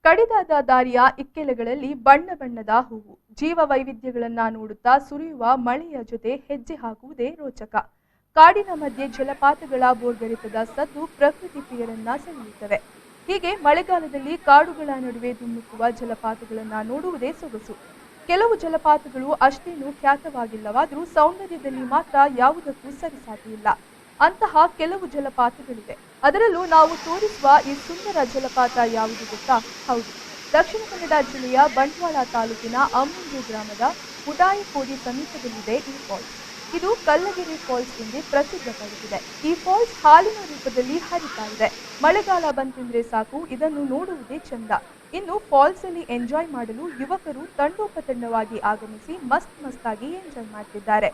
ಕಡಿದಾದ ದಾರಿಯ ಇಕ್ಕೆಲೆಗಳಲ್ಲಿ ಬಣ್ಣ ಬಣ್ಣದ ಹೂವು, ಜೀವ ವೈವಿಧ್ಯಗಳನ್ನ ನೋಡುತ್ತಾ ಸುರಿಯುವ ಮಳೆಯ ಜೊತೆ ಹೆಜ್ಜೆ ಹಾಕುವುದೇ ರೋಚಕ. ಕಾಡಿನ ಮಧ್ಯೆ ಜಲಪಾತಗಳ ಬೋರ್ಗರೆತದ ಸದ್ದು ಪ್ರಕೃತಿ ಪ್ರಿಯರನ್ನ ಸೆಳೆಯುತ್ತವೆ. ಹೀಗೆ ಮಳೆಗಾಲದಲ್ಲಿ ಕಾಡುಗಳ ನಡುವೆ ಧುಮ್ಮುಕುವ ಜಲಪಾತಗಳನ್ನ ನೋಡುವುದೇ ಸೊಗಸು. ಕೆಲವು ಜಲಪಾತಗಳು ಅಷ್ಟೇನೂ ಖ್ಯಾತವಾಗಿಲ್ಲವಾದರೂ ಸೌಂದರ್ಯದಲ್ಲಿ ಮಾತ್ರ ಯಾವುದಕ್ಕೂ ಸರಿಸಾಟಿಯಿಲ್ಲ. ಅಂತಹ ಕೆಲವು ಜಲಪಾತಗಳಿವೆ. ಅದರಲ್ಲೂ ನಾವು ತೋರಿಸುವ ಈ ಸುಂದರ ಜಲಪಾತ ಯಾವುದು ಗೊತ್ತಾ? ಹೌದು, ದಕ್ಷಿಣ ಕನ್ನಡ ಜಿಲ್ಲೆಯ ಬಂಟ್ವಾಳ ತಾಲೂಕಿನ ಅಮ್ಮಂಗಿ ಗ್ರಾಮದ ಮುಡಾಯಿಕೋಡಿ ಸಮೀಪದಲ್ಲಿದೆ ಈ ಫಾಲ್ಸ್. ಇದು ಕಲ್ಲಗಿರಿ ಫಾಲ್ಸ್ ಎಂದೇ ಪ್ರಸಿದ್ಧ ಪಡೆದಿದೆ. ಈ ಫಾಲ್ಸ್ ಹಾಲಿನ ರೂಪದಲ್ಲಿ ಹರಿತಾ ಇದೆ. ಮಳೆಗಾಲ ಬಂತೆಂದ್ರೆ ಸಾಕು, ಇದನ್ನು ನೋಡುವುದೇ ಚಂದ. ಇನ್ನು ಫಾಲ್ಸ್ ಅಲ್ಲಿ ಎಂಜಾಯ್ ಮಾಡಲು ಯುವಕರು ತಂಡೋಪತಂಡವಾಗಿ ಆಗಮಿಸಿ ಮಸ್ತ್ ಆಗಿ ಎಂಜಾಯ್ ಮಾಡ್ತಿದ್ದಾರೆ.